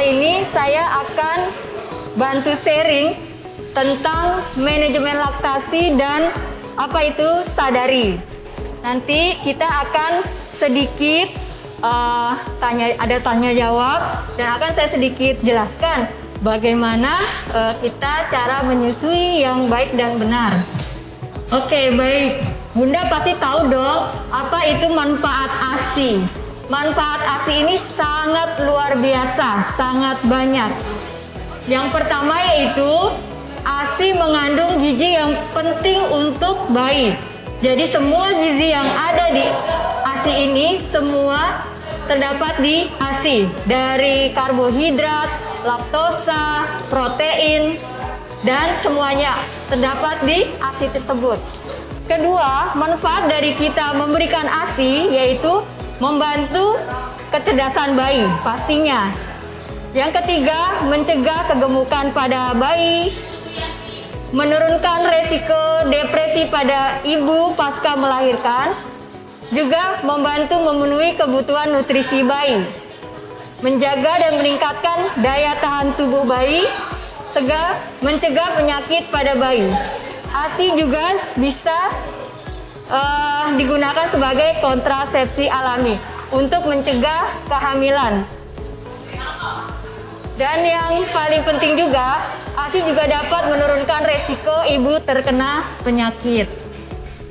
kali ini saya akan bantu sharing tentang manajemen laktasi dan apa itu sadari. Nanti kita akan sedikit ada tanya jawab dan akan saya sedikit jelaskan bagaimana kita cara menyusui yang baik dan benar. Oke, baik. Bunda pasti tahu dong apa itu manfaat ASI. Manfaat ASI ini sangat luar biasa, sangat banyak. Yang pertama yaitu ASI mengandung gizi yang penting untuk bayi. Jadi semua gizi yang ada di ASI ini semua terdapat di ASI. Dari karbohidrat, laktosa, protein, dan semuanya terdapat di ASI tersebut. Kedua, manfaat dari kita memberikan ASI yaitu membantu kecerdasan bayi pastinya. Yang ketiga, mencegah kegemukan pada bayi, menurunkan resiko depresi pada ibu pasca melahirkan, juga membantu memenuhi kebutuhan nutrisi bayi, menjaga dan meningkatkan daya tahan tubuh bayi, mencegah penyakit pada bayi. ASI juga bisa digunakan sebagai kontrasepsi alami untuk mencegah kehamilan. Dan yang paling penting juga, ASI juga dapat menurunkan resiko ibu terkena penyakit.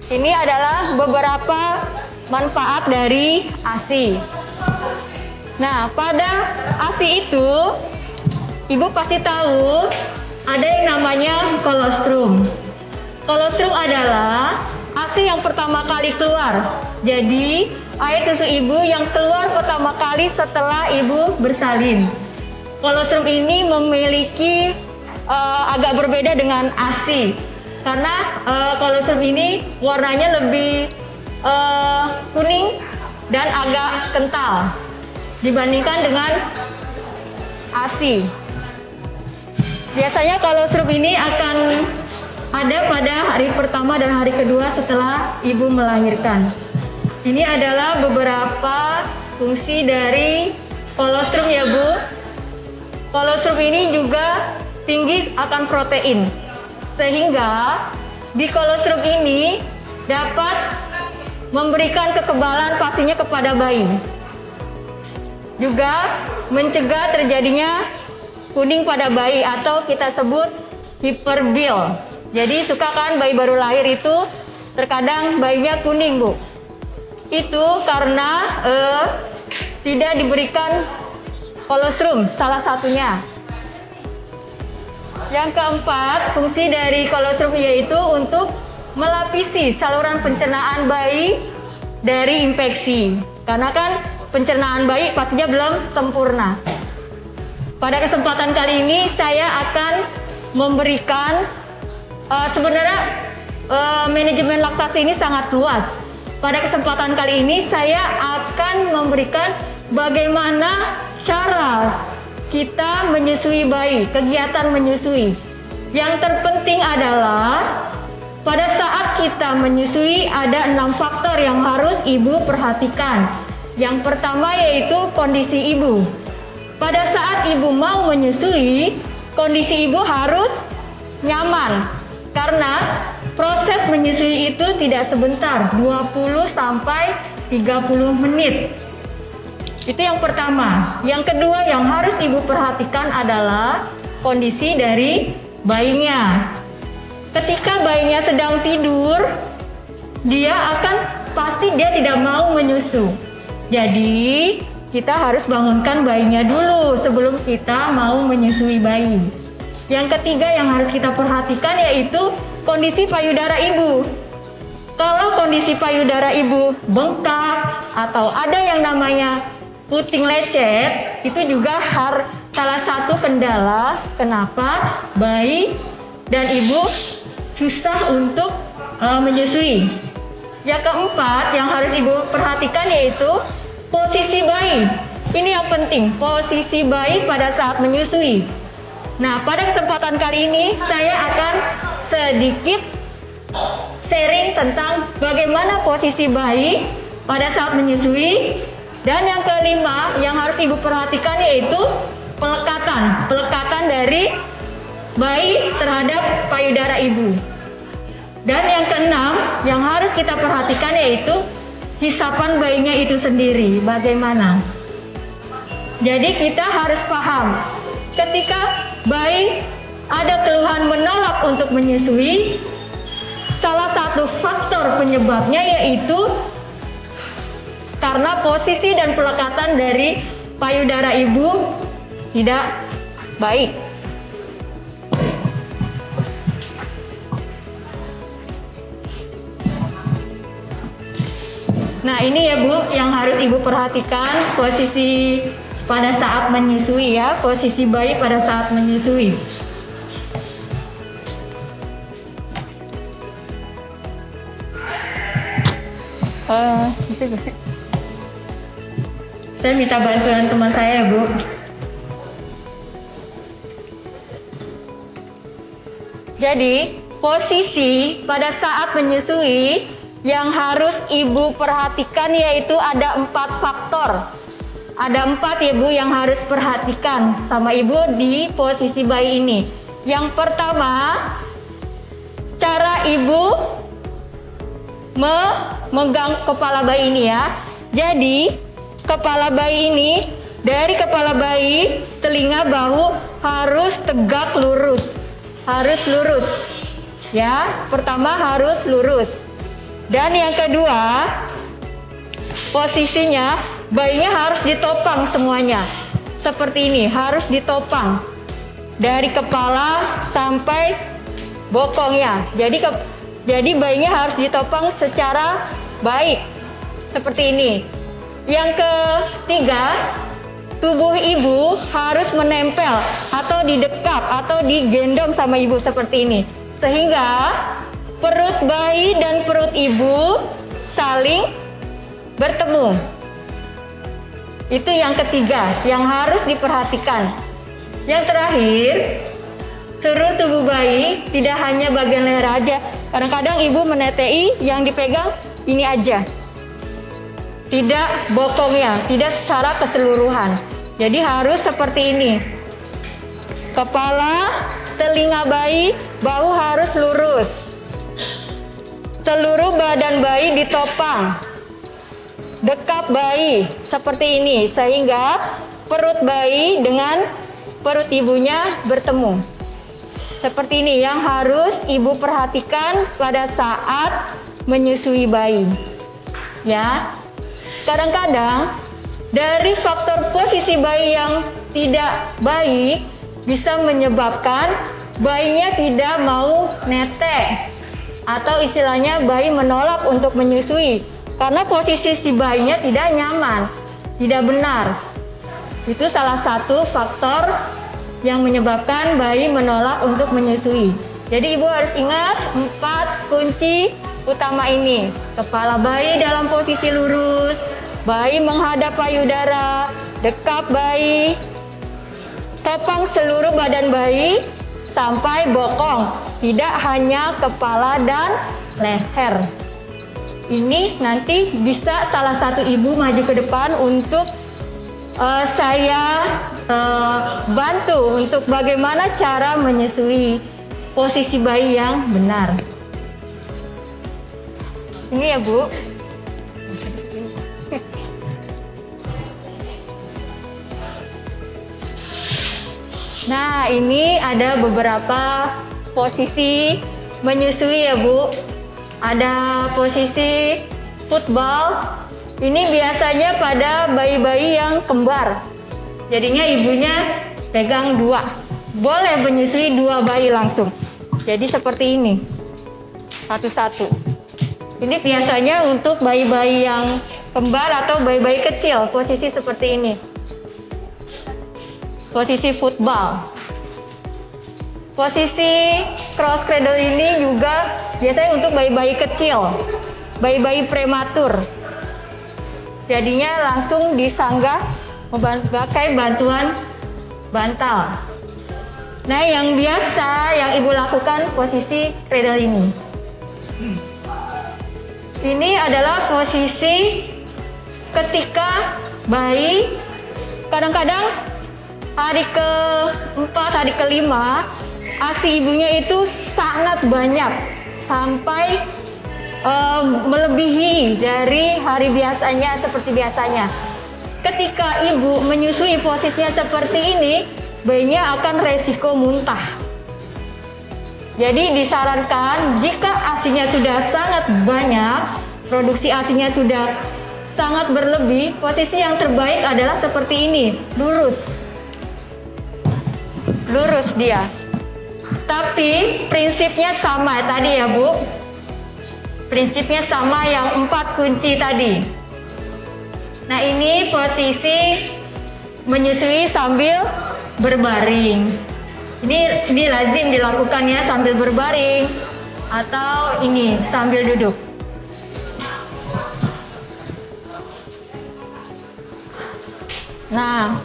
Ini adalah beberapa manfaat dari ASI. Nah, pada ASI itu, ibu pasti tahu ada yang namanya kolostrum. Kolostrum adalah ASI yang pertama kali keluar. Jadi, air susu ibu yang keluar pertama kali setelah ibu bersalin. Kolostrum ini memiliki agak berbeda dengan ASI. Karena kolostrum ini warnanya lebih kuning dan agak kental dibandingkan dengan ASI. Biasanya kolostrum ini akan ada pada hari pertama dan hari kedua setelah ibu melahirkan. Ini adalah beberapa fungsi dari kolostrum ya Bu. Kolostrum ini juga tinggi akan protein, sehingga di kolostrum ini dapat memberikan kekebalan pastinya kepada bayi. Juga mencegah terjadinya kuning pada bayi atau kita sebut hiperbil. Jadi suka kan bayi baru lahir itu terkadang bayinya kuning Bu. Itu karena tidak diberikan kolostrum salah satunya. Yang keempat, fungsi dari kolostrum yaitu untuk melapisi saluran pencernaan bayi dari infeksi. Karena kan pencernaan bayi pastinya belum sempurna. Pada kesempatan kali ini saya akan memberikan sebenarnya manajemen laktasi ini sangat luas. Pada kesempatan kali ini saya akan memberikan bagaimana cara kita menyusui bayi, kegiatan menyusui. Yang terpenting adalah pada saat kita menyusui ada 6 faktor yang harus ibu perhatikan. Yang pertama yaitu kondisi ibu. Pada saat ibu mau menyusui, kondisi ibu harus nyaman. Karena proses menyusui itu tidak sebentar, 20 sampai 30 menit. Itu yang pertama. Yang kedua yang harus ibu perhatikan adalah kondisi dari bayinya. Ketika bayinya sedang tidur, pasti dia tidak mau menyusu. Jadi kita harus bangunkan bayinya dulu sebelum kita mau menyusui bayi. Yang ketiga yang harus kita perhatikan yaitu kondisi payudara ibu. Kalau kondisi payudara ibu bengkak atau ada yang namanya puting lecet, itu juga salah satu kendala kenapa bayi dan ibu susah untuk menyusui. Yang keempat yang harus ibu perhatikan yaitu posisi bayi. Ini yang penting, posisi bayi pada saat menyusui. Nah, pada kesempatan kali ini saya akan sedikit sharing tentang bagaimana posisi bayi pada saat menyusui. Dan yang kelima yang harus ibu perhatikan yaitu pelekatan dari bayi terhadap payudara ibu. Dan yang keenam yang harus kita perhatikan yaitu hisapan bayinya itu sendiri bagaimana. Jadi kita harus paham ketika bayi ada keluhan menolak untuk menyusui, salah satu faktor penyebabnya yaitu karena posisi dan pelekatan dari payudara ibu tidak baik. Nah ini ya Bu yang harus Ibu perhatikan posisi pada saat menyusui ya, posisi bayi pada saat menyusui. Saya minta bantuan teman saya ya Bu. Jadi posisi pada saat menyusui yang harus Ibu perhatikan yaitu ada 4 faktor. Ada 4 ya Bu yang harus perhatikan sama Ibu di posisi bayi ini. Yang pertama, cara Ibu memegang kepala bayi ini ya. Jadi kepala bayi ini, dari kepala bayi, telinga, bahu harus tegak lurus. Harus lurus. Ya, pertama harus lurus. Dan yang kedua, posisinya bayinya harus ditopang semuanya. Seperti ini, harus ditopang. Dari kepala sampai bokongnya. Jadi bayinya harus ditopang secara baik. Seperti ini. Yang ketiga, tubuh ibu harus menempel atau didekap atau digendong sama ibu seperti ini. Sehingga perut bayi dan perut ibu saling bertemu. Itu yang ketiga yang harus diperhatikan. Yang terakhir, seluruh tubuh bayi, tidak hanya bagian leher aja. Kadang-kadang ibu menetei yang dipegang ini aja. Tidak bokongnya, tidak secara keseluruhan. Jadi harus seperti ini. Kepala, telinga bayi, bahu harus lurus. Seluruh badan bayi ditopang. Dekap bayi seperti ini sehingga perut bayi dengan perut ibunya bertemu. Seperti ini yang harus ibu perhatikan pada saat menyusui bayi. Ya. Kadang-kadang dari faktor posisi bayi yang tidak baik bisa menyebabkan bayinya tidak mau netek. Atau istilahnya bayi menolak untuk menyusui karena posisi si bayinya tidak nyaman, tidak benar. Itu salah satu faktor yang menyebabkan bayi menolak untuk menyusui. Jadi ibu harus ingat 4 kunci utama ini. Kepala bayi dalam posisi lurus, bayi menghadap payudara, dekap bayi, topang seluruh badan bayi sampai bokong, tidak hanya kepala dan leher. Ini nanti bisa salah satu ibu maju ke depan untuk saya bantu untuk bagaimana cara menyusui posisi bayi yang benar. Ini ya Bu. Nah, ini ada beberapa posisi menyusui ya Bu. Ada posisi football. Ini biasanya pada bayi-bayi yang kembar. Jadinya ibunya pegang 2. Boleh menyusui 2 bayi langsung. Jadi seperti ini. Satu-satu. Ini biasanya untuk bayi-bayi yang kembar atau bayi-bayi kecil. Posisi seperti ini. Posisi football. Posisi cross cradle ini juga biasanya untuk bayi-bayi kecil, bayi-bayi prematur. Jadinya langsung disanggah memakai bantuan bantal. Nah, yang biasa yang ibu lakukan posisi cradle ini. Ini adalah posisi ketika bayi kadang-kadang hari keempat, hari kelima, ASI ibunya itu sangat banyak sampai melebihi dari hari biasanya seperti biasanya. Ketika ibu menyusui posisinya seperti ini, bayinya akan resiko muntah. Jadi disarankan jika ASINya sudah sangat banyak, produksi ASINya sudah sangat berlebih, posisi yang terbaik adalah seperti ini, lurus. Lurus dia. Tapi prinsipnya sama tadi ya Bu. Prinsipnya sama yang 4 kunci tadi. Nah ini posisi menyusui sambil berbaring. Ini lazim dilakukan ya sambil berbaring atau ini sambil duduk. Nah,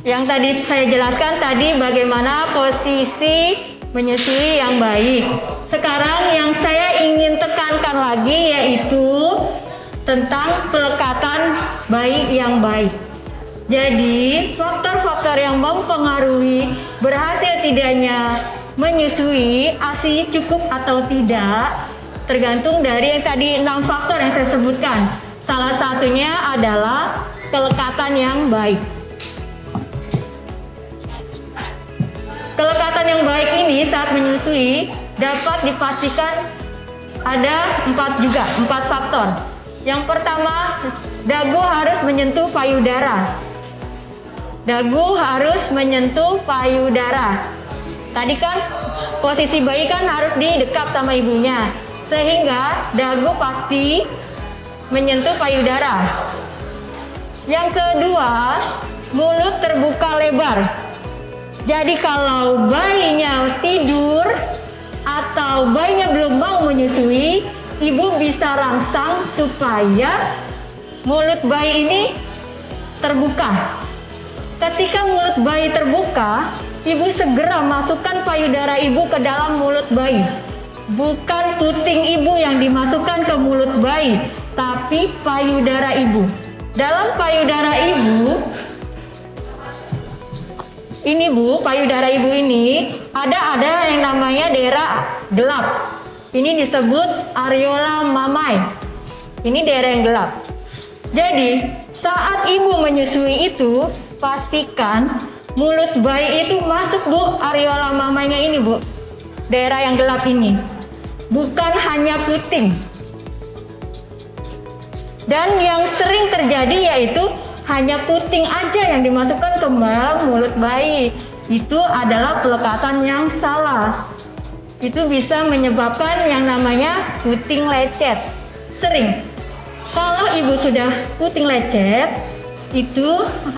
yang tadi saya jelaskan tadi bagaimana posisi menyusui yang baik. Sekarang yang saya ingin tekankan lagi yaitu tentang pelekatan bayi yang baik. Jadi, faktor-faktor yang mempengaruhi berhasil tidaknya menyusui ASI cukup atau tidak tergantung dari yang tadi 6 faktor yang saya sebutkan. Salah satunya adalah kelekatan yang baik. Kelekatan yang baik ini saat menyusui dapat dipastikan ada 4 faktor. Yang pertama, dagu harus menyentuh payudara. Dagu harus menyentuh payudara. Tadi kan posisi bayi kan harus didekap sama ibunya, sehingga dagu pasti menyentuh payudara. Yang kedua, mulut terbuka lebar. Jadi kalau bayinya tidur atau bayinya belum mau menyusui, ibu bisa rangsang supaya mulut bayi ini terbuka. Ketika mulut bayi terbuka, ibu segera masukkan payudara ibu ke dalam mulut bayi. Bukan puting ibu yang dimasukkan ke mulut bayi, tapi payudara ibu. Dalam payudara ibu, ini Bu, payudara ibu ini ada yang namanya daerah gelap. Ini disebut areola mammae. Ini daerah yang gelap. Jadi, saat ibu menyusui itu, pastikan mulut bayi itu masuk Bu, areola mammae-nya ini Bu. Daerah yang gelap ini. Bukan hanya puting. Dan yang sering terjadi yaitu hanya puting aja yang dimasukkan ke dalam mulut bayi. Itu adalah pelekatan yang salah. Itu bisa menyebabkan yang namanya puting lecet. Sering. Kalau ibu sudah puting lecet, itu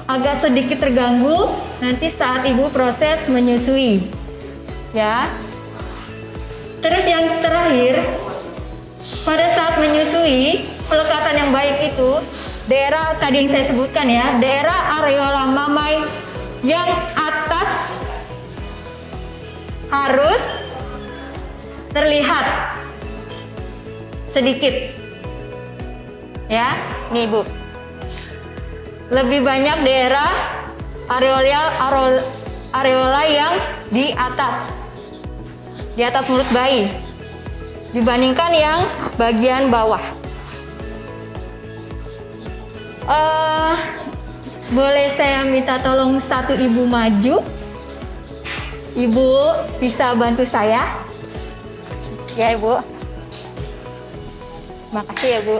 agak sedikit terganggu nanti saat ibu proses menyusui. Ya. Terus yang terakhir, pada saat menyusui, pelekatan yang baik itu daerah tadi yang saya sebutkan ya, daerah areola mammae yang atas harus terlihat sedikit ya. Nih Bu, lebih banyak daerah areola yang di atas mulut bayi dibandingkan yang bagian bawah. Boleh saya minta tolong satu ibu maju? Ibu bisa bantu saya? Ya Ibu. Makasih ya Bu.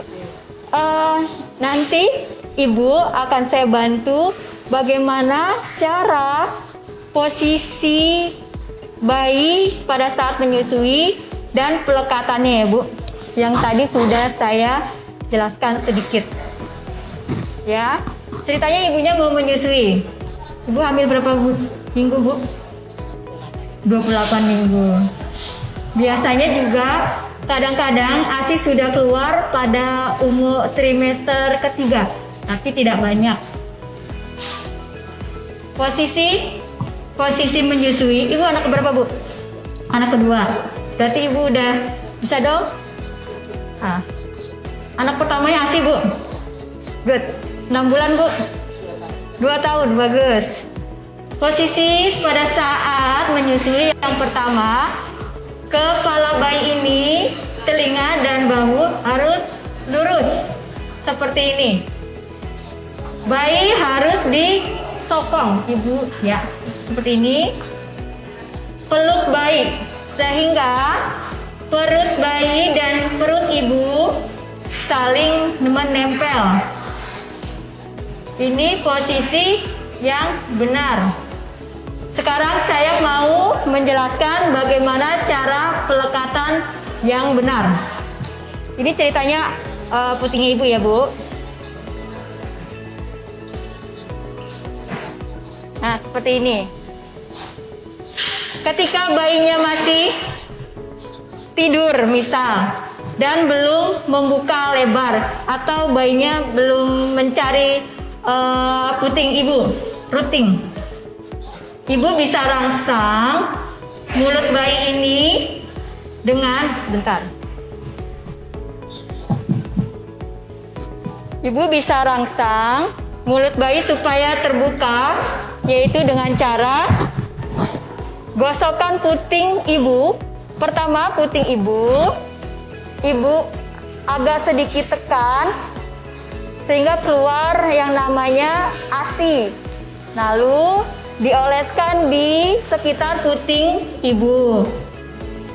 Nanti Ibu akan saya bantu bagaimana cara posisi bayi pada saat menyusui dan pelekatannya ya Bu. Yang tadi sudah saya jelaskan sedikit. Ya, ceritanya ibunya mau menyusui. Ibu hamil berapa minggu Bu? 28 minggu. Biasanya juga kadang-kadang ASI sudah keluar pada umur trimester ketiga, tapi tidak banyak. Posisi menyusui, ibu anak berapa Bu? Anak kedua. Berarti ibu udah bisa dong? Anak pertamanya ASI Bu. Good. 6 bulan Bu. 2 tahun, bagus. Posisi pada saat menyusui yang pertama, kepala bayi ini, telinga dan bahu harus lurus seperti ini. Bayi harus disokong ibu ya, seperti ini. Peluk bayi sehingga perut bayi dan perut ibu saling menempel. Ini posisi yang benar. Sekarang saya mau menjelaskan bagaimana cara pelekatan yang benar. Ini ceritanya puting ibu ya, Bu. Nah, seperti ini. Ketika bayinya masih tidur misal dan belum membuka lebar atau bayinya belum mencari puting ibu, ruting, ibu bisa rangsang mulut bayi ini dengan sebentar. Ibu bisa rangsang mulut bayi supaya terbuka, yaitu dengan cara gosokkan puting ibu. Pertama puting ibu agak sedikit tekan sehingga keluar yang namanya ASI. Lalu dioleskan di sekitar puting ibu.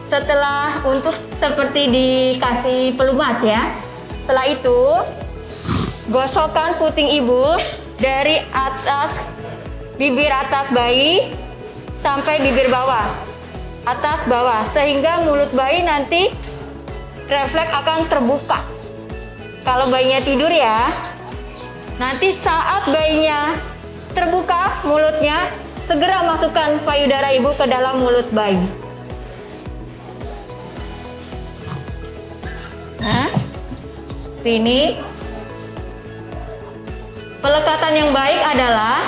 Setelah untuk seperti dikasih pelumas ya. Setelah itu gosokkan puting ibu dari atas bibir atas bayi sampai bibir bawah, atas bawah, sehingga mulut bayi nanti refleks akan terbuka. Kalau bayinya tidur ya, nanti saat bayinya terbuka mulutnya, segera masukkan payudara ibu ke dalam mulut bayi. Nah, ini pelekatan yang baik adalah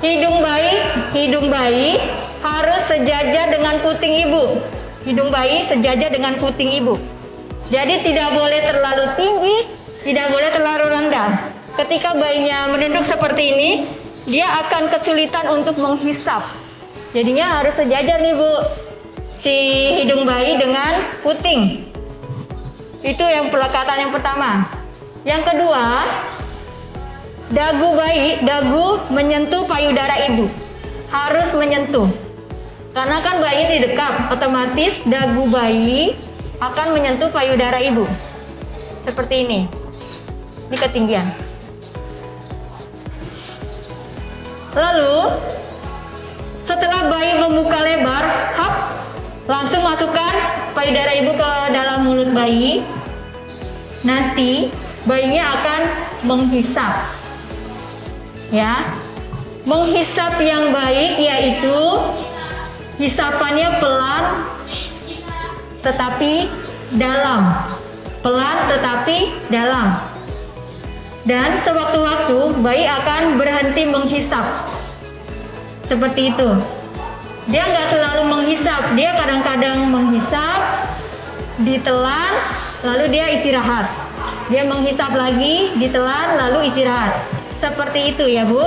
hidung bayi harus sejajar dengan puting ibu. Hidung bayi sejajar dengan puting ibu. Jadi tidak boleh terlalu tinggi, tidak boleh terlalu rendah. Ketika bayinya menunduk seperti ini, dia akan kesulitan untuk menghisap. Jadinya harus sejajar nih Bu, si hidung bayi dengan puting. Itu yang pelekatan yang pertama. Yang kedua, dagu menyentuh payudara ibu. Harus menyentuh. Karena kan bayi ini dekat, otomatis dagu bayi akan menyentuh payudara ibu. Seperti ini. Ini ketinggian. Lalu, setelah bayi membuka lebar, langsung masukkan payudara ibu ke dalam mulut bayi. Nanti bayinya akan menghisap. Ya. Menghisap yang baik yaitu hisapannya pelan tetapi dalam. Pelan tetapi dalam. Dan sewaktu-waktu bayi akan berhenti menghisap. Seperti itu. Dia nggak selalu menghisap, dia kadang-kadang menghisap, ditelan, lalu dia istirahat. Dia menghisap lagi, ditelan, lalu istirahat. Seperti itu ya Bu.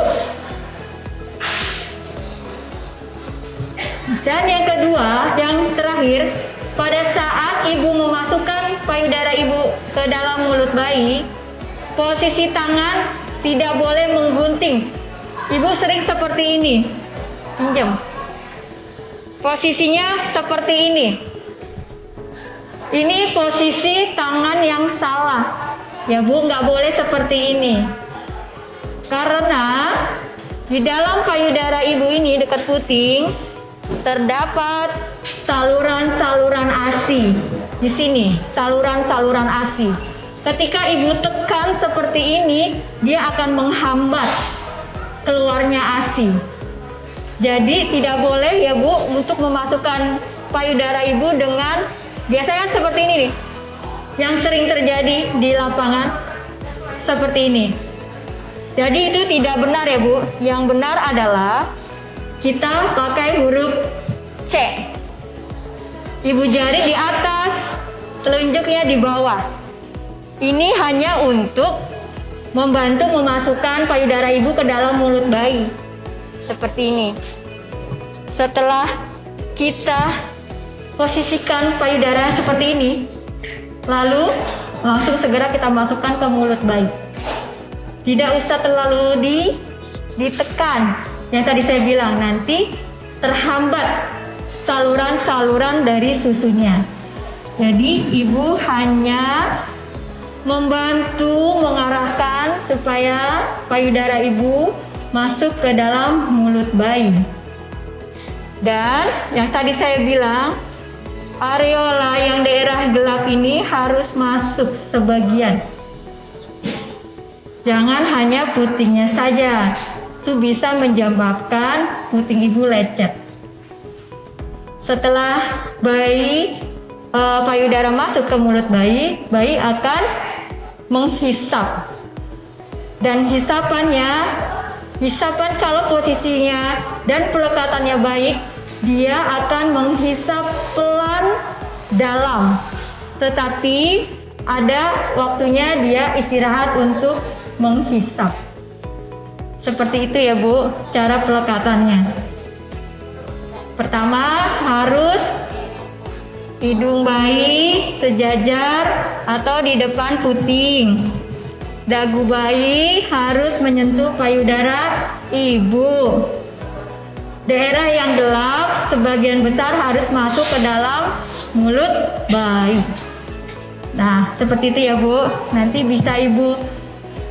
Dan yang kedua, yang terakhir, pada saat ibu memasukkan payudara ibu ke dalam mulut bayi, posisi tangan tidak boleh menggunting. Ibu sering seperti ini, pinjam. Posisinya seperti ini. Ini posisi tangan yang salah. Ya Bu, nggak boleh seperti ini. Karena di dalam payudara ibu ini dekat puting terdapat saluran-saluran ASI. Di sini saluran-saluran ASI. Ketika ibu tekan seperti ini, dia akan menghambat keluarnya ASI. Jadi tidak boleh ya Bu untuk memasukkan payudara ibu dengan biasanya seperti ini nih. Yang sering terjadi di lapangan seperti ini. Jadi itu tidak benar ya Bu. Yang benar adalah kita pakai huruf C. Ibu jari di atas, telunjuknya di bawah. Ini hanya untuk membantu memasukkan payudara ibu ke dalam mulut bayi. Seperti ini. Setelah kita posisikan payudara seperti ini, lalu langsung segera kita masukkan ke mulut bayi. Tidak usah terlalu ditekan. Yang tadi saya bilang, nanti terhambat saluran-saluran dari susunya. Jadi ibu hanya membantu mengarahkan supaya payudara ibu masuk ke dalam mulut bayi. Dan yang tadi saya bilang, areola yang daerah gelap ini harus masuk sebagian. Jangan hanya putingnya saja, itu bisa menyebabkan puting ibu lecet. Setelah payudara masuk ke mulut bayi, bayi akan menghisap. Dan hisapan kalau posisinya dan pelekatannya baik, dia akan menghisap pelan dalam. Tetapi ada waktunya dia istirahat untuk menghisap. Seperti itu ya Bu, cara pelekatannya. Pertama, harus hidung bayi sejajar atau di depan puting. Dagu bayi harus menyentuh payudara ibu. Daerah yang gelap sebagian besar harus masuk ke dalam mulut bayi. Nah, seperti itu ya Bu. Nanti bisa Ibu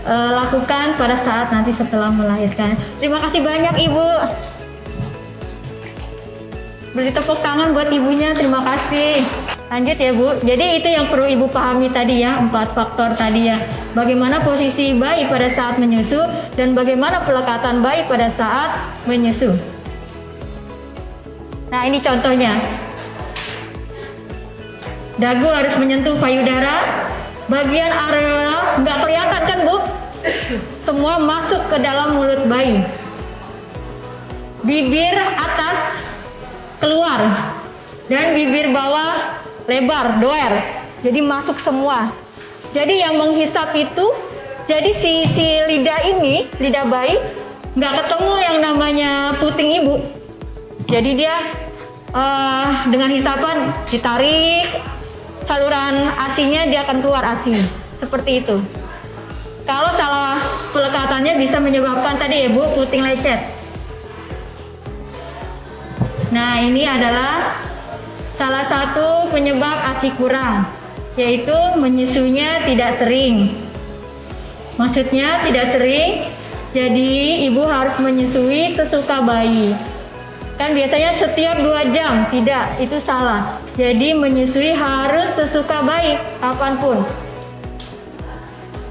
lakukan pada saat nanti setelah melahirkan. Terima kasih banyak Ibu. Beri tepuk tangan buat ibunya, terima kasih. Lanjut ya Bu. Jadi itu yang perlu Ibu pahami tadi ya, 4 faktor tadi ya. Bagaimana posisi bayi pada saat menyusu dan bagaimana pelekatan bayi pada saat menyusu. Nah, ini contohnya. Dagu harus menyentuh payudara. Bagian areola nggak kelihatan kan Bu? Semua masuk ke dalam mulut bayi. Bibir atas keluar dan bibir bawah lebar, doer. Jadi masuk semua. Jadi yang menghisap itu, jadi si lidah ini, lidah bayi nggak ketemu yang namanya puting ibu. Jadi dia dengan hisapan ditarik, saluran ASI-nya dia akan keluar ASI. Seperti itu. Kalau salah pelekatannya bisa menyebabkan tadi ya Bu, puting lecet. Nah, ini adalah salah satu penyebab ASI kurang, yaitu menyusunya tidak sering. Maksudnya tidak sering, jadi ibu harus menyusui sesuka bayi. Kan biasanya setiap 2 jam, tidak, itu salah. Jadi menyusui harus sesuka bayi, kapanpun.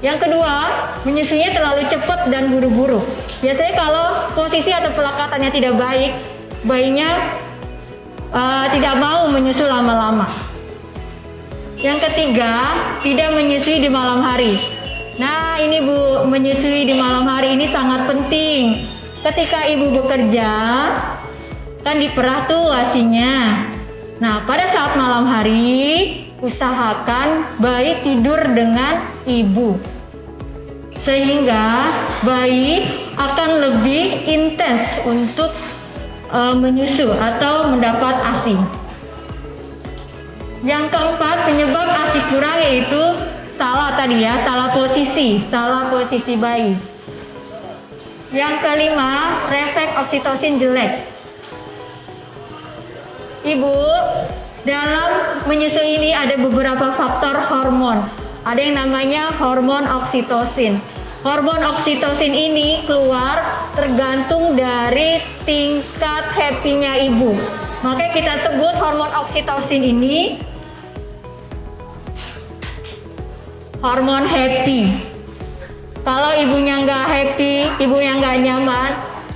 Yang kedua, menyusuinya terlalu cepat dan buru-buru. Biasanya kalau posisi atau pelekatannya tidak baik, bayinya tidak mau menyusu lama-lama. Yang ketiga, tidak menyusui di malam hari. Nah, ini Bu, menyusui di malam hari ini sangat penting. Ketika ibu bekerja, kan diperah tuh ASI-nya. Nah, pada saat malam hari, usahakan bayi tidur dengan ibu. Sehingga bayi akan lebih intens untuk menyusu atau mendapat ASI. Yang keempat, penyebab ASI kurang yaitu salah tadi ya, salah posisi bayi. Yang kelima, refleks oksitosin jelek. Ibu, dalam menyusui ini ada beberapa faktor hormon. Ada yang namanya hormon oksitosin. Hormon oksitosin ini keluar tergantung dari tingkat happy-nya ibu. Makanya kita sebut hormon oksitosin ini hormon happy. Kalau ibunya nggak happy, ibunya nggak nyaman,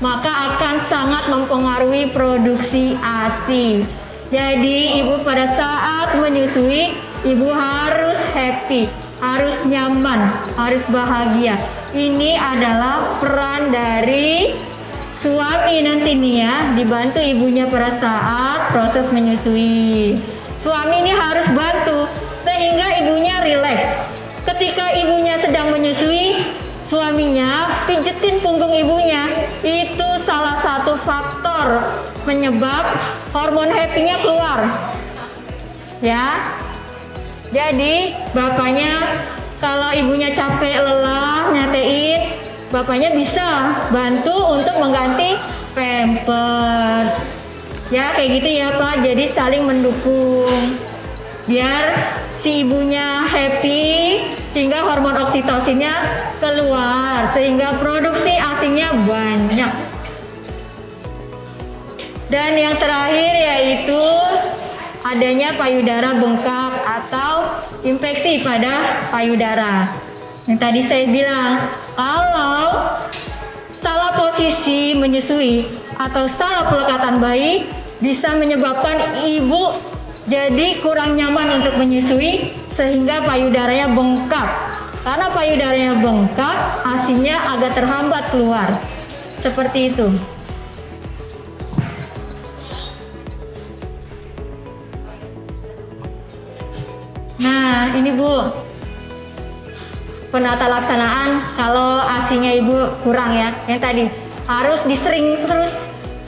maka akan sangat mempengaruhi produksi ASI. Jadi ibu pada saat menyusui, ibu harus happy, harus nyaman, harus bahagia. Ini adalah peran dari suami nanti nih ya, dibantu ibunya pada saat proses menyusui. Suami ini harus bantu sehingga ibunya rileks. Ketika ibunya sedang menyusui, suaminya pijetin punggung ibunya. Itu salah satu faktor penyebab hormon happy-nya keluar. Ya. Jadi bapaknya kalau ibunya capek lelah nyatein, bapaknya bisa bantu untuk mengganti pampers. Ya kayak gitu ya Pak. Jadi saling mendukung. Biar si ibunya happy, sehingga hormon oksitosinnya keluar, sehingga produksi ASInya banyak. Dan yang terakhir yaitu adanya payudara bengkak atau infeksi pada payudara. Yang tadi saya bilang, kalau salah posisi menyusui atau salah pelekatan bayi bisa menyebabkan ibu jadi kurang nyaman untuk menyusui sehingga payudaranya bengkak. Karena payudaranya bengkak, ASInya agak terhambat keluar. Seperti itu. Nah, ini Bu. Penata laksanaan kalau ASInya Ibu kurang ya. Yang tadi harus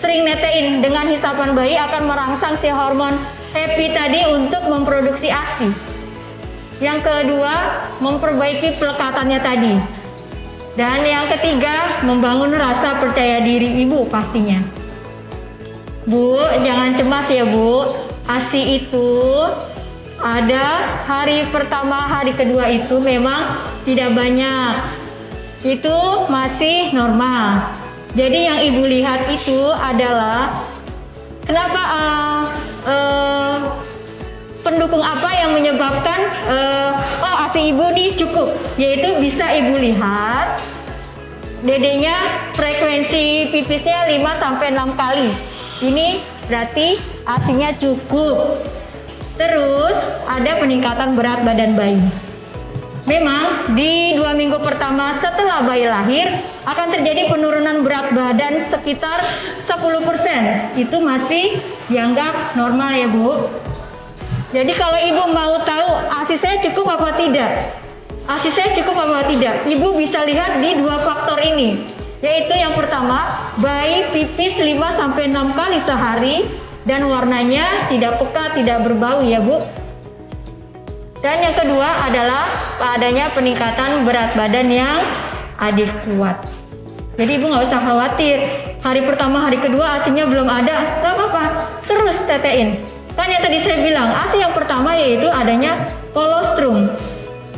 sering netein. Dengan hisapan bayi akan merangsang si hormon happy tadi untuk memproduksi ASI. Yang kedua, memperbaiki pelekatannya tadi. Dan yang ketiga, membangun rasa percaya diri ibu pastinya. Bu, jangan cemas ya Bu. ASI itu ada hari pertama, hari kedua itu memang tidak banyak. Itu masih normal. Jadi yang ibu lihat itu adalah kenapa pendukung apa yang menyebabkan ASI ibu nih cukup, yaitu bisa ibu lihat dedenya frekuensi pipisnya 5-6 kali. Ini berarti ASInya cukup. Terus ada peningkatan berat badan bayi. Memang di 2 minggu pertama setelah bayi lahir akan terjadi penurunan berat badan sekitar 10%. Itu masih dianggap normal ya Bu. Jadi kalau ibu mau tahu ASI saya cukup apa tidak, ASI saya cukup apa tidak, ibu bisa lihat di 2 faktor ini. Yaitu yang pertama, bayi pipis 5-6 kali sehari dan warnanya tidak pekat, tidak berbau ya Bu. Dan yang kedua adalah adanya peningkatan berat badan yang adekuat. Jadi ibu nggak usah khawatir. Hari pertama, hari kedua ASInya belum ada, nggak apa-apa. Terus tetein. Kan yang tadi saya bilang, ASI yang pertama yaitu adanya kolostrum.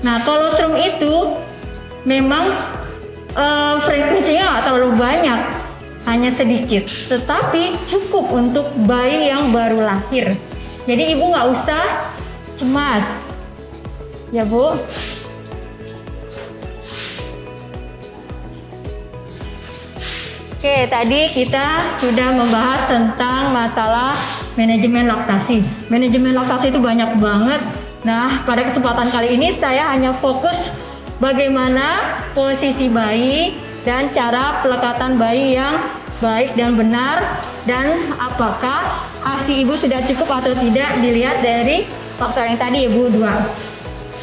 Nah, kolostrum itu memang frekuensinya nggak terlalu banyak, hanya sedikit. Tetapi cukup untuk bayi yang baru lahir. Jadi ibu nggak usah cemas. Ya Bu. Oke, tadi kita sudah membahas tentang masalah manajemen laktasi. Manajemen laktasi itu banyak banget. Nah, pada kesempatan kali ini saya hanya fokus bagaimana posisi bayi dan cara pelekatan bayi yang baik dan benar, dan apakah ASI ibu sudah cukup atau tidak dilihat dari faktor yang tadi Ibu 2.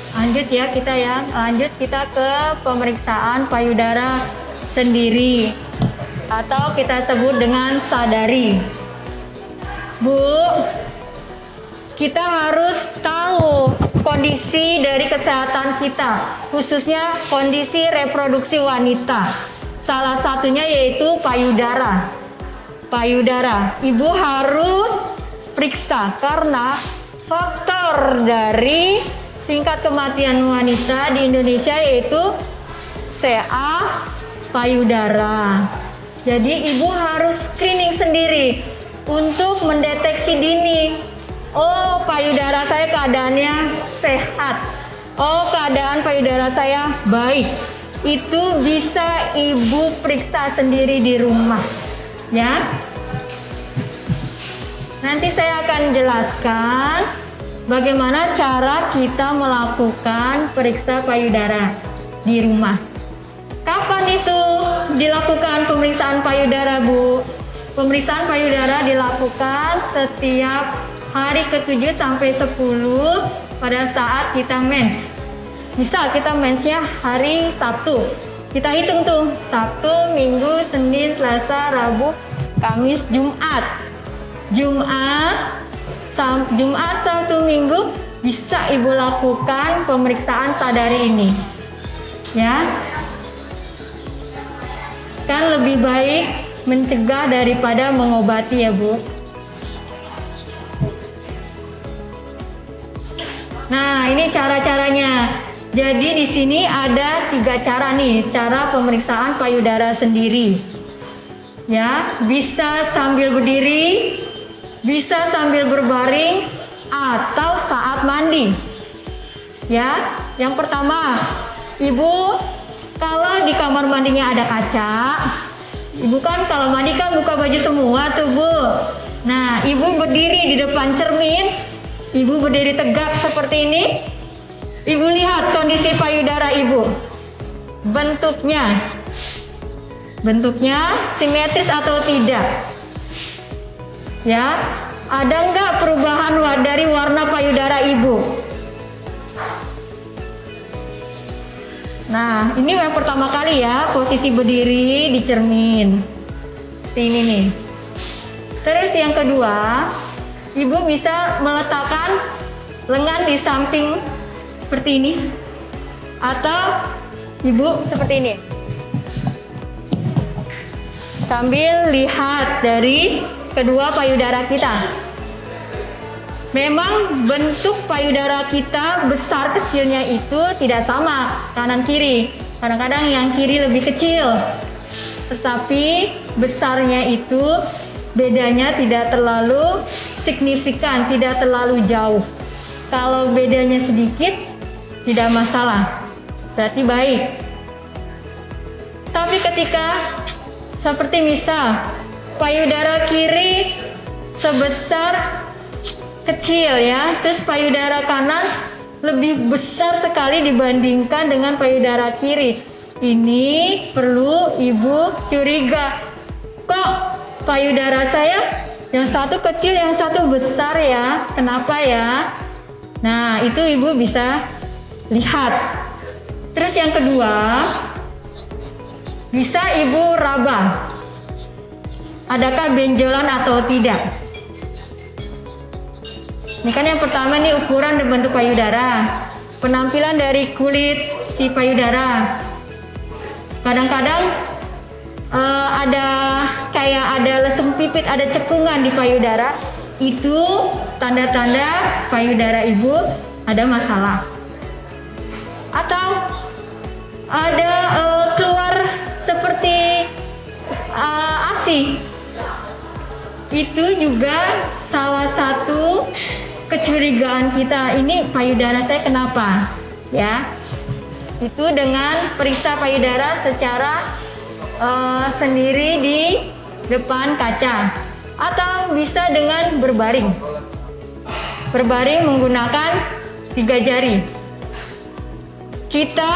Lanjut kita ke pemeriksaan payudara sendiri atau kita sebut dengan sadari. Bu, kita harus tahu kondisi dari kesehatan kita, khususnya kondisi reproduksi wanita. Salah satunya yaitu payudara. Payudara, ibu harus periksa karena faktor dari tingkat kematian wanita di Indonesia yaitu CA payudara. Jadi ibu harus screening sendiri untuk mendeteksi dini. Oh, payudara saya keadaannya sehat. Oh, keadaan payudara saya baik. Itu bisa ibu periksa sendiri di rumah. Ya. Nanti saya akan jelaskan bagaimana cara kita melakukan periksa payudara di rumah. Kapan itu dilakukan pemeriksaan payudara, Bu? Pemeriksaan payudara dilakukan setiap hari ke-7 sampai 10 pada saat kita mens. Misal kita mensnya hari Sabtu, Kita hitung tuh, Sabtu, Minggu, Senin, Selasa, Rabu, Kamis, Jumat. Jumat, Sabtu, Minggu bisa Ibu lakukan pemeriksaan sadari ini. Ya. Kan lebih baik mencegah daripada mengobati ya, Bu. Nah, ini cara-caranya. Jadi di sini ada 3 cara nih, cara pemeriksaan payudara sendiri. Ya, bisa sambil berdiri, bisa sambil berbaring, atau saat mandi. Ya, yang pertama, Ibu kalau di kamar mandinya ada kaca, Ibu kan kalau mandi kan buka baju semua tuh, Bu. Nah, Ibu berdiri di depan cermin, Ibu berdiri tegak seperti ini. Ibu lihat kondisi payudara Ibu. Bentuknya simetris atau tidak? Ya, ada nggak perubahan dari warna payudara Ibu? Nah, ini yang pertama kali ya, posisi berdiri di cermin. Seperti ini nih. Terus yang kedua, Ibu bisa meletakkan lengan di samping seperti ini. Atau Ibu seperti ini. Sambil lihat dari kedua payudara kita. Memang bentuk payudara kita besar kecilnya itu tidak sama kanan kiri. Kadang-kadang yang kiri lebih kecil. Tetapi besarnya itu bedanya tidak terlalu signifikan, tidak terlalu jauh. Kalau bedanya sedikit tidak masalah. Berarti baik. Tapi ketika seperti misal payudara kiri sebesar kecil ya, terus payudara kanan lebih besar sekali dibandingkan dengan payudara kiri. Ini perlu Ibu curiga. Kok payudara saya yang satu kecil, yang satu besar ya? Kenapa ya? Nah, itu Ibu bisa lihat. Terus yang kedua, bisa Ibu raba. Adakah benjolan atau tidak? Ini kan yang pertama nih ukuran dan bentuk payudara, penampilan dari kulit si payudara. Kadang-kadang ada lesung pipit, ada cekungan di payudara. Itu tanda-tanda payudara Ibu ada masalah. Atau ada keluar seperti ASI. Itu juga salah satu kecurigaan kita, ini payudara saya kenapa ya. Itu dengan periksa payudara secara sendiri di depan kaca, atau bisa dengan berbaring menggunakan 3 jari. Kita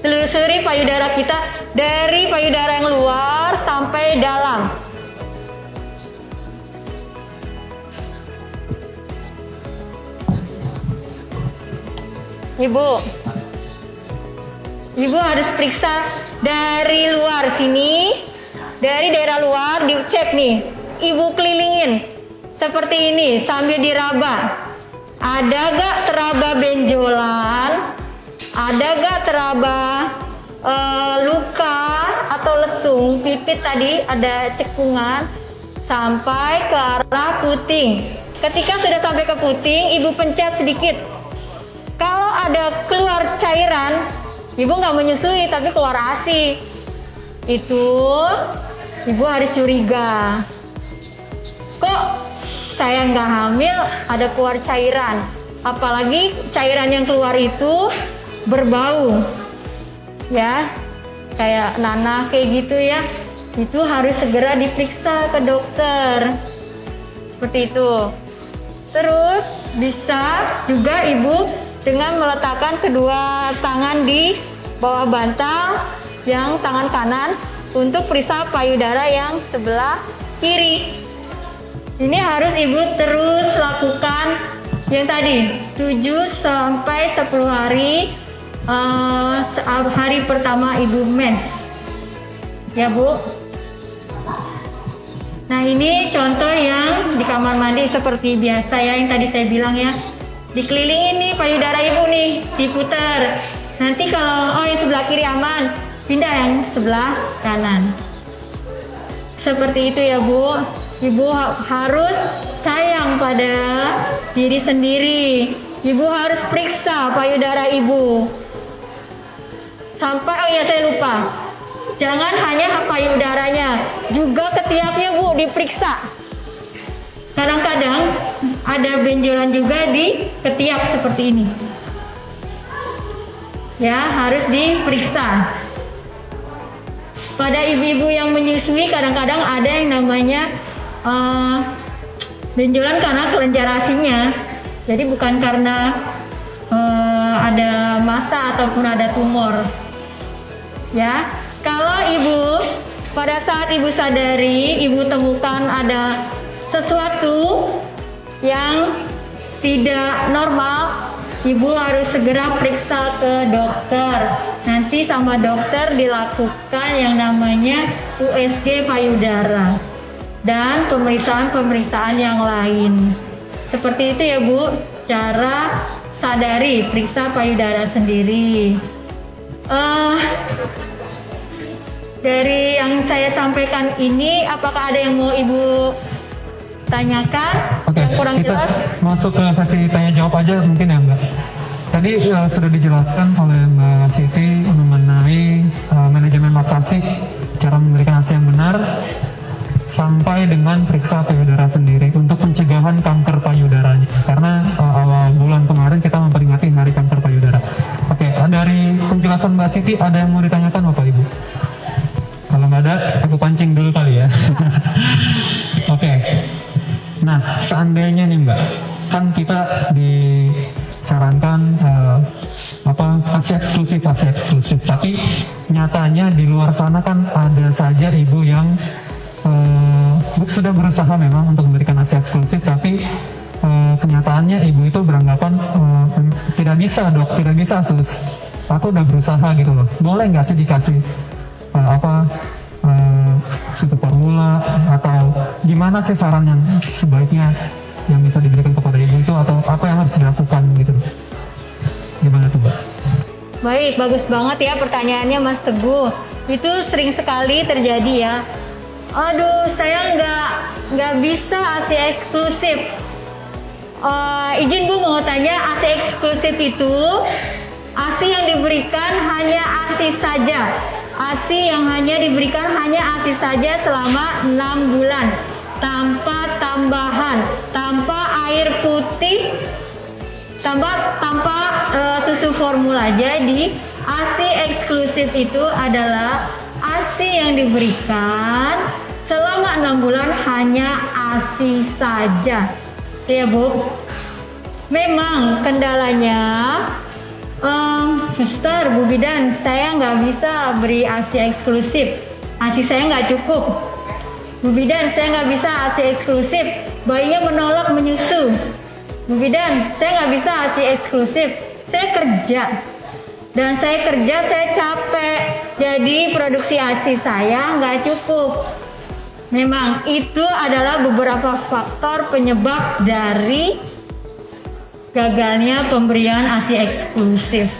telusuri payudara kita dari payudara yang luar sampai dalam. Ibu harus periksa dari luar sini, dari daerah luar dicek nih. Ibu kelilingin seperti ini sambil diraba. Ada gak teraba benjolan? Ada gak teraba luka atau lesung pipit tadi, ada cekungan sampai ke arah puting. Ketika sudah sampai ke puting, Ibu pencet sedikit. Kalau ada keluar cairan, Ibu nggak menyusui tapi keluar ASI, itu Ibu harus curiga. Kok saya nggak hamil ada keluar cairan? Apalagi cairan yang keluar itu berbau, ya, kayak nanah kayak gitu ya. Itu harus segera diperiksa ke dokter. Seperti itu. Terus bisa juga Ibu dengan meletakkan kedua tangan di bawah bantal yang tangan kanan untuk periksa payudara yang sebelah kiri. Ini harus Ibu terus lakukan yang tadi 7 sampai 10 hari hari pertama ibu mens, ya Bu. Nah ini contoh yang di kamar mandi seperti biasa ya, yang tadi saya bilang ya. Dikelilingin nih payudara ibu nih, diputar. Nanti kalau yang sebelah kiri aman, pindah yang sebelah kanan. Seperti itu ya Bu. Ibu harus sayang pada diri sendiri. Ibu harus periksa payudara ibu. Sampai, oh ya saya lupa. Jangan hanya payudaranya, juga ketiaknya Bu diperiksa. Kadang-kadang ada benjolan juga di ketiak seperti ini. Ya, harus diperiksa. Pada ibu-ibu yang menyusui kadang-kadang ada yang namanya benjolan karena kelenjar ASI-nya. Jadi bukan karena ada massa ataupun ada tumor. Ya, kalau ibu pada saat ibu sadari, ibu temukan ada sesuatu yang tidak normal, ibu harus segera periksa ke dokter. Nanti sama dokter dilakukan yang namanya USG payudara dan pemeriksaan-pemeriksaan yang lain. Seperti itu ya Bu, cara sadari, periksa payudara sendiri. Dari yang saya sampaikan ini, apakah ada yang mau Ibu tanyakan? Oke, yang kurang kita jelas? masuk ke sesi tanya jawab aja mungkin ya Mbak. Tadi sudah dijelaskan oleh Mbak Siti mengenai manajemen laktasi, cara memberikan ASI yang benar, sampai dengan periksa payudara sendiri untuk pencegahan kanker payudaranya. Karena awal bulan kemarin kita memperingati Hari Kanker Payudara. Oke, dari penjelasan Mbak Siti ada yang mau ditanyakan Bapak Ibu? Kalau nggak ada, aku pancing dulu kali ya. Oke. Nah, seandainya nih Mbak, kan kita disarankan ASI eksklusif, tapi nyatanya di luar sana kan ada saja ibu yang sudah berusaha memang untuk memberikan ASI eksklusif, tapi kenyataannya ibu itu beranggapan tidak bisa Dok, tidak bisa sus, aku udah berusaha gitu loh. Boleh nggak sih dikasih susu formula atau gimana sih saran yang sebaiknya yang bisa diberikan kepada ibu itu, atau apa yang harus dilakukan gitu? Gimana tuh Mbak? Baik, bagus banget ya pertanyaannya Mas Teguh. Itu sering sekali terjadi ya. Aduh, saya nggak bisa ASI eksklusif. Izin Bu mau tanya, ASI eksklusif itu ASI yang diberikan hanya ASI saja. ASI yang hanya diberikan hanya ASI saja selama 6 bulan, tanpa tambahan, tanpa air putih, tanpa susu formula. Jadi ASI eksklusif itu adalah ASI yang diberikan selama 6 bulan hanya ASI saja. Ya Bu. Memang kendalanya, Suster, Bu Bidan, saya nggak bisa beri ASI eksklusif. ASI saya nggak cukup. Bu Bidan, saya nggak bisa ASI eksklusif. Bayinya menolak menyusu. Bu Bidan, saya nggak bisa ASI eksklusif. Saya kerja. Dan saya kerja, saya capek. Jadi produksi ASI saya nggak cukup. Memang itu adalah beberapa faktor penyebab dari gagalnya pemberian ASI eksklusif.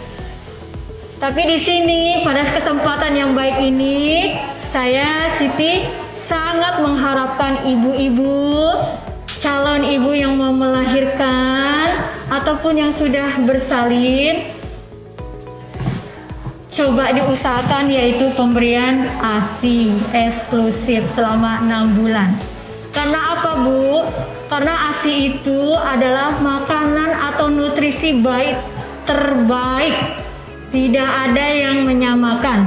Tapi di sini pada kesempatan yang baik ini, saya Siti sangat mengharapkan ibu-ibu, calon ibu yang mau melahirkan ataupun yang sudah bersalin, coba diusahakan yaitu pemberian ASI eksklusif selama 6 bulan. Karena apa Bu? Karena ASI itu adalah makanan atau nutrisi baik terbaik. Tidak ada yang menyamakan.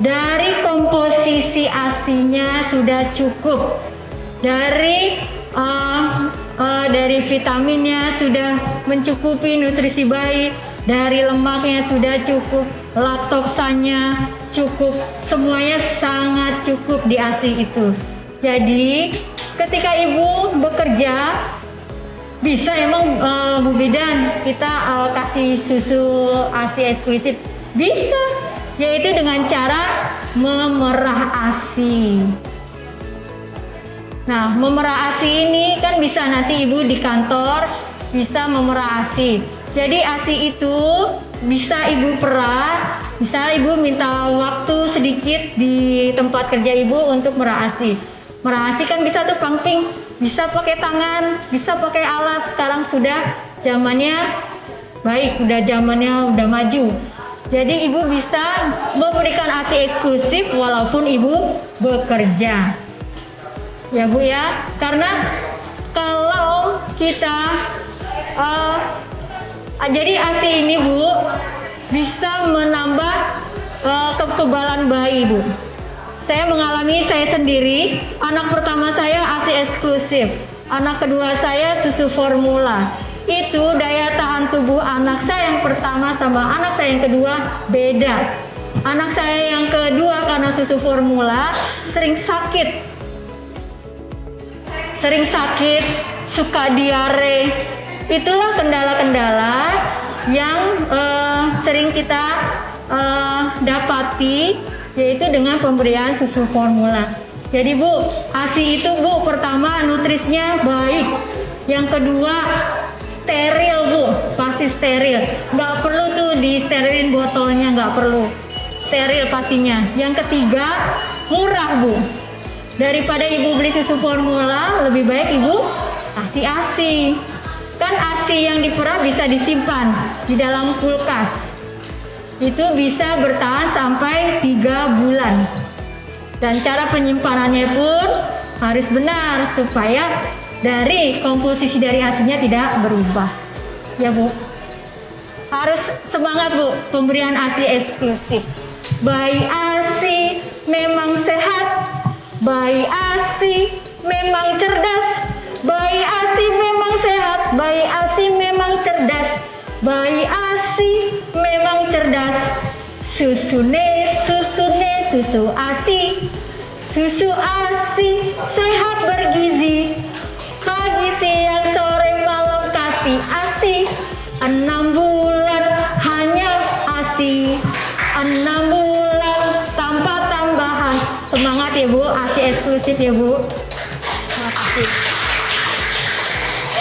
Dari komposisi ASI-nya sudah cukup. Dari vitaminnya sudah mencukupi nutrisi baik. Dari lemaknya sudah cukup. Laktosanya cukup. Semuanya sangat cukup di ASI itu. Jadi ketika ibu bekerja Bisa emang Bu Bidan kita kasih susu ASI eksklusif? Bisa, yaitu dengan cara memerah ASI. Nah, memerah ASI ini kan bisa nanti Ibu di kantor bisa memerah ASI. Jadi ASI itu bisa Ibu perah, bisa Ibu minta waktu sedikit di tempat kerja Ibu untuk merah ASI. Merah ASI kan bisa tuh pumping, bisa pakai tangan, bisa pakai alat. Sekarang sudah zamannya baik, udah maju. Jadi Ibu bisa memberikan ASI eksklusif walaupun Ibu bekerja. Ya Bu ya, karena kalau kita jadi ASI ini Bu bisa menambah kekebalan bayi Bu. Saya mengalami saya sendiri, anak pertama saya ASI eksklusif, anak kedua saya susu formula. Itu daya tahan tubuh anak saya yang pertama sama anak saya yang kedua beda. Anak saya yang kedua karena susu formula sering sakit, suka diare. Itulah kendala-kendala yang sering kita dapati, yaitu dengan pemberian susu formula. Jadi Bu, ASI itu Bu, pertama nutrisinya baik, yang kedua steril Bu, pasti steril, nggak perlu tuh di sterilin botolnya, nggak perlu, steril pastinya. Yang ketiga murah Bu, daripada Ibu beli susu formula lebih baik Ibu kasih ASI. Kan ASI yang diperah bisa disimpan di dalam kulkas, itu bisa bertahan sampai 3 bulan. Dan cara penyimpanannya pun harus benar supaya dari komposisi dari hasilnya tidak berubah. Ya Bu, harus semangat Bu pemberian ASI eksklusif. Bayi ASI memang sehat, bayi ASI memang cerdas, bayi ASI memang sehat, bayi ASI memang cerdas, bayi ASI memang cerdas. Susu ASI, susu ASI sehat bergizi, pagi siang sore malam kasih ASI. 6 bulan hanya ASI, 6 bulan tanpa tambahan. Semangat ya Bu, ASI eksklusif ya Bu. Terima kasih.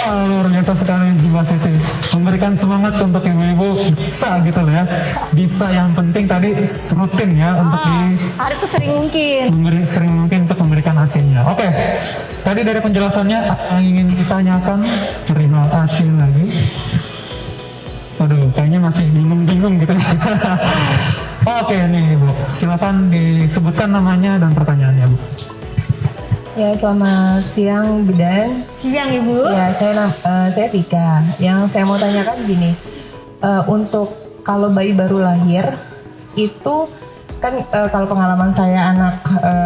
Luar biasa sekali Bu Siti, memberikan semangat untuk ibu-ibu bisa gitu loh ya, bisa. Yang penting tadi rutin ya untuk harus sesering mungkin, sering mungkin untuk memberikan hasilnya. Oke, tadi dari penjelasannya yang ingin ditanyakan perihal hasil lagi. Aduh, kayaknya masih bingung-bingung gitu. Oke nih Bu, silakan disebutkan namanya dan pertanyaannya Bu. Ya, selamat siang Bidan. Siang Ibu. Ya, saya Tika. Yang saya mau tanyakan gini, untuk kalau bayi baru lahir itu kan kalau pengalaman saya anak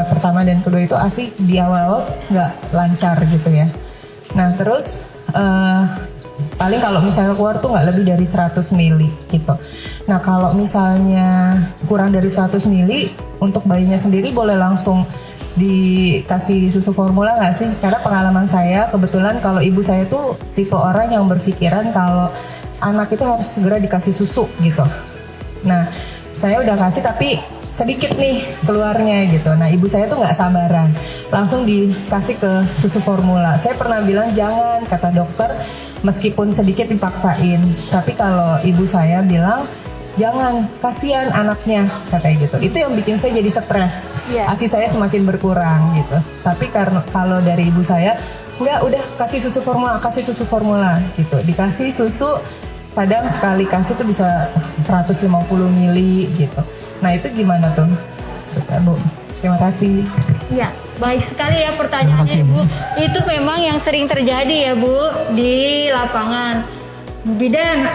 pertama dan kedua itu ASI di awal-awal nggak lancar gitu ya. Nah terus paling kalau misalnya keluar tuh nggak lebih dari 100 mili gitu. Nah kalau misalnya kurang dari 100 mili untuk bayinya sendiri boleh langsung dikasih susu formula nggak sih? Karena pengalaman saya kebetulan kalau ibu saya tuh tipe orang yang berpikiran kalau anak itu harus segera dikasih susu gitu. Nah saya udah kasih tapi sedikit nih keluarnya gitu. Nah ibu saya tuh nggak sabaran, langsung dikasih ke susu formula. Saya pernah bilang jangan, kata dokter, meskipun sedikit dipaksain. Tapi kalau ibu saya bilang jangan, kasihan anaknya, katanya gitu. Itu yang bikin saya jadi stres. ASI saya semakin berkurang gitu. Tapi karena kalau dari ibu saya, enggak, udah kasih susu formula gitu. Dikasih susu, kadang sekali kasih tuh bisa 150 mili gitu. Nah itu gimana tuh, Bu? Terima kasih. Iya, baik sekali ya pertanyaannya Bu. Itu memang yang sering terjadi ya Bu di lapangan. Bu Bidan,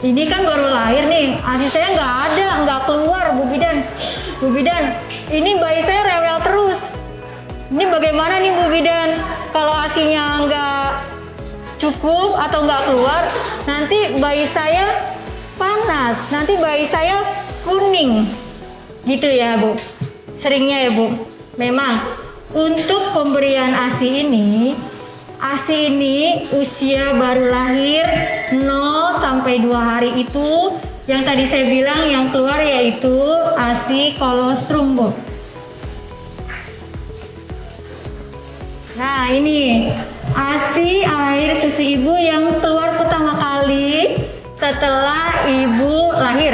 ini kan baru lahir nih, ASI saya nggak keluar Bu Bidan. Bu Bidan, ini bayi saya rewel terus. Ini bagaimana nih Bu Bidan? Kalau ASInya nggak cukup atau nggak keluar, nanti bayi saya panas, nanti bayi saya kuning, gitu ya Bu. Seringnya ya Bu. Memang untuk pemberian ASI ini ASI ini usia baru lahir 0 sampai 2 hari itu yang tadi saya bilang yang keluar yaitu ASI kolostrum, Bu. Nah, ini ASI air susu ibu yang keluar pertama kali setelah ibu lahir.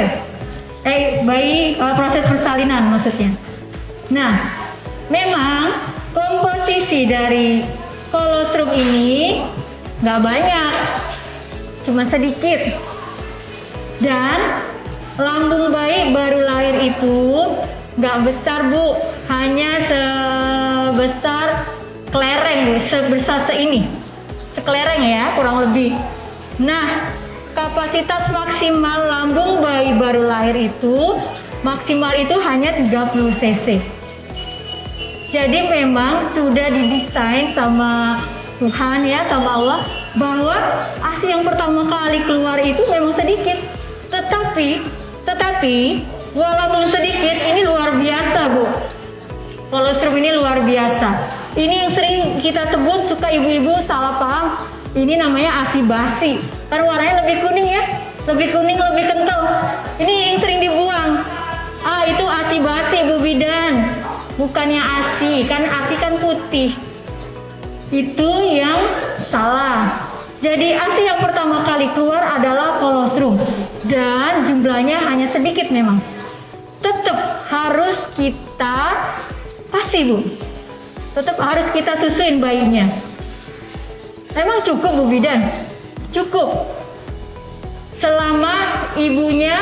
Bayi proses persalinan maksudnya. Nah, memang komposisi dari kolostrum ini nggak banyak, cuma sedikit. Dan lambung bayi baru lahir itu nggak besar, Bu, hanya sebesar kelereng, Bu, sebesar sekelereng ya kurang lebih. Nah, kapasitas maksimal lambung bayi baru lahir itu maksimal itu hanya 30 cc. Jadi memang sudah didesain sama Tuhan ya, sama Allah, bahwa ASI yang pertama kali keluar itu memang sedikit. Tetapi walaupun sedikit ini luar biasa, Bu. Kolostrum ini luar biasa. Ini yang sering kita sebut, suka ibu-ibu salah paham, ini namanya ASI basi. Kan warnanya lebih kuning ya, lebih kuning, lebih kental. Ini yang sering dibuang. Itu ASI basi, Bu Bidan. Bukannya ASI, kan ASI kan putih. Itu yang salah. Jadi ASI yang pertama kali keluar adalah kolostrum. Dan jumlahnya hanya sedikit memang. Tetap harus kita kasih, Bu. Tetap harus kita susuin bayinya. Emang cukup, Bu Bidan? Cukup. Selama ibunya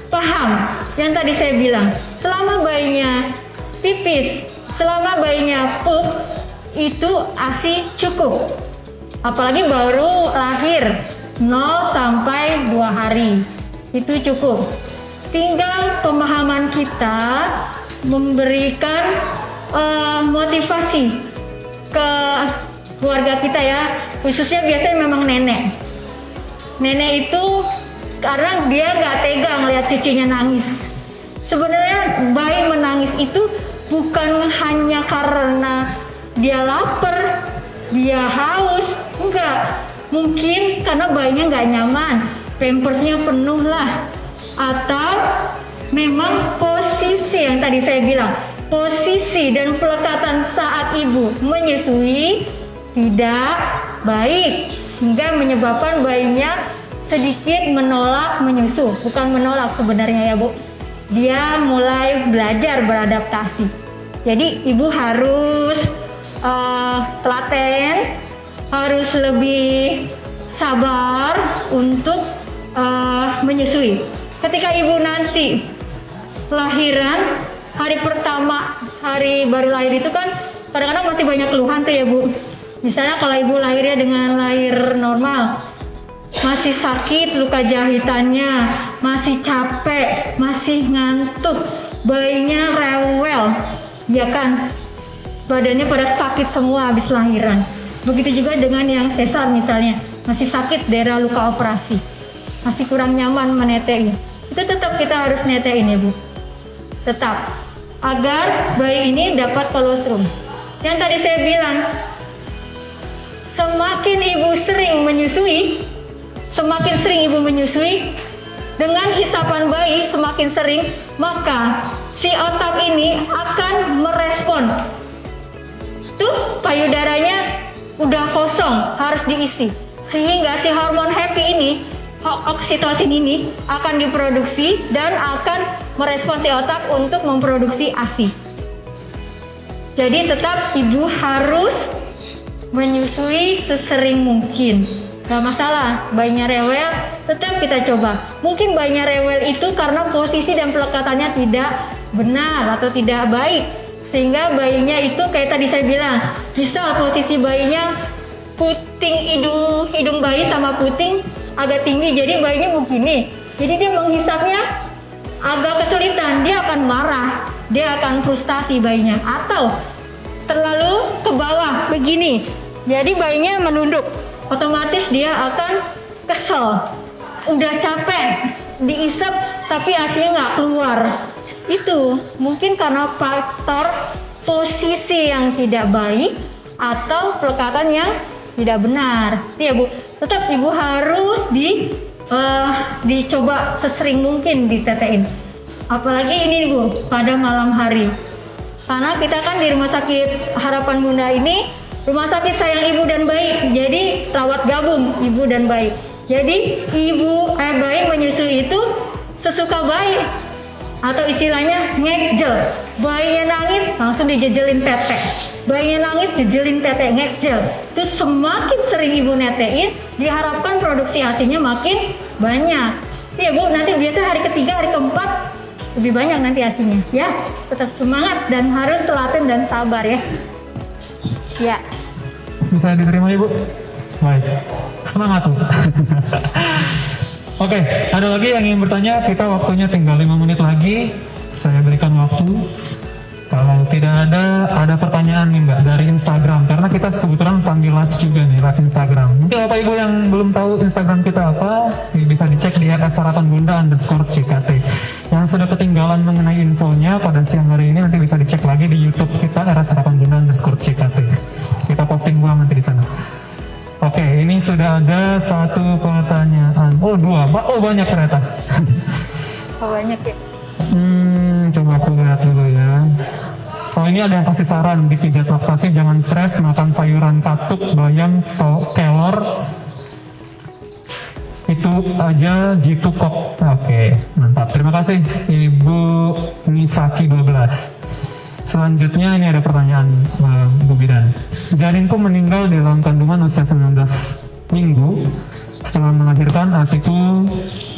paham yang tadi saya bilang. Selama bayinya pipis, selama bayinya pup, itu ASI cukup. Apalagi baru lahir 0 sampai 2 hari. Itu cukup. Tinggal pemahaman kita memberikan motivasi ke keluarga kita ya, khususnya biasanya memang nenek. Nenek itu karena dia nggak tega melihat cucunya nangis. Sebenarnya bayi menangis itu bukan hanya karena dia lapar, dia haus, enggak. Mungkin karena bayinya nggak nyaman, pampersnya penuh lah, atau memang posisi yang tadi saya bilang, posisi dan pelekatan saat ibu menyusui tidak baik, sehingga menyebabkan bayinya sedikit menolak menyusu. Bukan menolak sebenarnya ya, Bu. Dia mulai belajar beradaptasi. Jadi ibu harus telaten, harus lebih sabar untuk menyusui. Ketika ibu nanti lahiran, hari pertama, hari baru lahir itu kan kadang-kadang masih banyak keluhan tuh ya, Bu. Misalnya kalau ibu lahirnya dengan lahir normal, masih sakit luka jahitannya, masih capek, masih ngantuk, bayinya rewel, ya kan, badannya pada sakit semua habis lahiran. Begitu juga dengan yang sesar misalnya, masih sakit daerah luka operasi, masih kurang nyaman menetein, itu tetap kita harus netein ya, Bu. Tetap, agar bayi ini dapat kolostrum. Yang tadi saya bilang, semakin ibu sering menyusui, semakin sering ibu menyusui, dengan hisapan bayi semakin sering, maka si otak ini akan merespon. Tuh, payudaranya udah kosong, harus diisi. Sehingga si hormon happy ini, oksitosin ini akan diproduksi dan akan merespon si otak untuk memproduksi ASI. Jadi tetap ibu harus menyusui sesering mungkin. Gak masalah, bayinya rewel, tetap kita coba. Mungkin bayinya rewel itu karena posisi dan pelekatannya tidak benar atau tidak baik, sehingga bayinya itu kayak tadi saya bilang, misal posisi bayinya puting, hidung bayi sama puting agak tinggi, jadi bayinya begini, jadi dia menghisapnya agak kesulitan, dia akan marah, dia akan frustasi bayinya. Atau terlalu ke bawah begini, jadi bayinya menunduk, otomatis dia akan kesel, udah capek diisap tapi ASI-nya nggak keluar. Itu mungkin karena faktor posisi yang tidak baik atau pelekatan yang tidak benar. Iya Bu, tetap Ibu harus dicoba sesering mungkin ditetein. Apalagi ini Bu, pada malam hari. Karena kita kan di Rumah Sakit Harapan Bunda ini rumah sakit sayang ibu dan bayi, jadi rawat gabung ibu dan bayi. Jadi bayi menyusui itu sesuka bayi, atau istilahnya ngejel. Bayinya nangis langsung dijejelin tete, bayinya nangis jejelin tete, ngejel. Itu semakin sering ibu netein, diharapkan produksi ASINya makin banyak. Iya Bu, nanti biasa hari ketiga, hari keempat lebih banyak nanti ASINya. Ya, tetap semangat dan harus telaten dan sabar ya. Ya. Bisa diterima Ibu? Baik. Semangat Bu. Oke, ada lagi yang ingin bertanya? Kita waktunya tinggal 5 menit lagi. Saya berikan waktu. Kalau tidak ada pertanyaan nih Mbak dari Instagram. Karena kita kebetulan sambil live juga nih, live Instagram. Mungkin Bapak Ibu yang belum tahu Instagram kita apa, bisa dicek di @harapanbunda_CKT. Yang sudah ketinggalan mengenai infonya pada siang hari ini nanti bisa dicek lagi di YouTube kita @harapanbunda_CKT. Kita posting ulang nanti di sana. Oke, ini sudah ada satu pertanyaan. Oh, dua. Oh, banyak ternyata. Oh, banyak ya. Coba aku lihat dulu ya. Oh, ini ada yang kasih saran di pijat laktasi, jangan stres, makan sayuran katuk, bayam, kelor. Itu aja jitu kok. Oke, mantap. Terima kasih Ibu Nisaki 12. Selanjutnya ini ada pertanyaan Bu Bidan. Janinku meninggal dalam kandungan usia 19 minggu. Setelah melahirkan, ASIku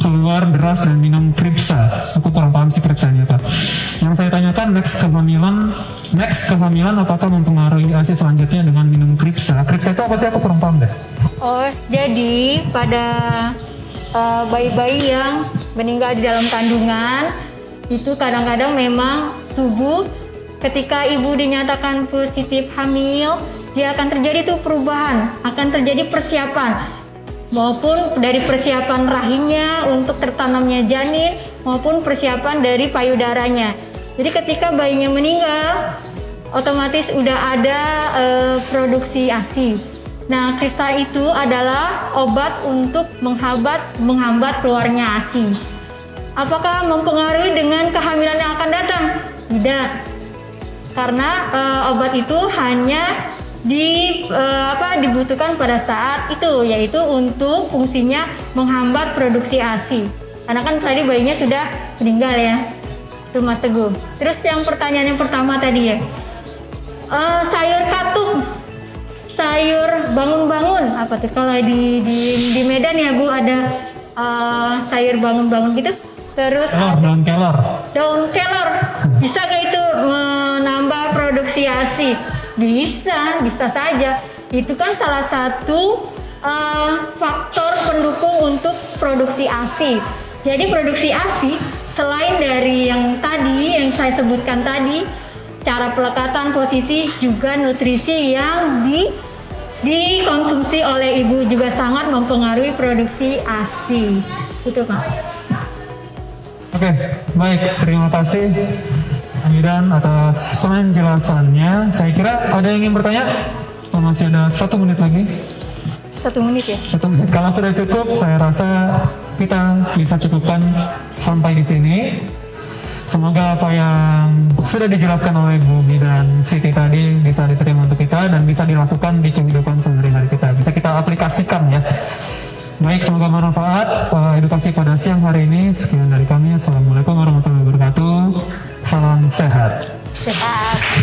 keluar deras dan minum Kripsa. Aku kurang paham sih Kripsanya Pak. Yang saya tanyakan, next kehamilan apakah mempengaruhi ASI selanjutnya dengan minum Kripsa? Kripsa itu apa sih? Aku kurang paham deh. Oh, jadi pada bayi-bayi yang meninggal di dalam kandungan itu kadang-kadang memang tubuh ketika ibu dinyatakan positif hamil, dia akan terjadi tuh perubahan, akan terjadi persiapan maupun dari persiapan rahimnya untuk tertanamnya janin maupun persiapan dari payudaranya. Jadi ketika bayinya meninggal, otomatis udah ada produksi ASI. Nah, Kripsa itu adalah obat untuk menghambat keluarnya ASI. Apakah mempengaruhi dengan kehamilan yang akan datang? Tidak, karena obat itu hanya dibutuhkan pada saat itu, yaitu untuk fungsinya menghambat produksi ASI. Karena kan tadi bayinya sudah meninggal ya, itu Mas Teguh. Terus yang pertanyaan yang pertama tadi ya, sayur katuk, sayur bangun-bangun, apa tuh kalau di Medan ya Bu, ada sayur bangun-bangun gitu. Terus daun kelor. Daun kelor, bisa gak itu menambah produksi ASI? Bisa saja. Itu kan salah satu faktor pendukung untuk produksi ASI. Jadi produksi ASI selain dari yang tadi yang saya sebutkan tadi, cara pelekatan posisi, juga nutrisi yang dikonsumsi oleh ibu juga sangat mempengaruhi produksi ASI. Itu Pak. Oke, baik. Terima kasih Bidan atas penjelasannya. Saya kira ada yang ingin bertanya? Oh, masih ada 1 menit lagi. 1 menit ya? 1 menit. Kalau sudah cukup, saya rasa kita bisa cukupkan sampai di sini. Semoga apa yang sudah dijelaskan oleh Bu Bidan Siti tadi bisa diterima untuk kita dan bisa dilakukan di kehidupan sehari-hari kita. Bisa kita aplikasikan ya. Baik, semoga bermanfaat edukasi pada siang hari ini. Sekian dari kami. Assalamualaikum warahmatullahi wabarakatuh. Salam sehat. Sehat.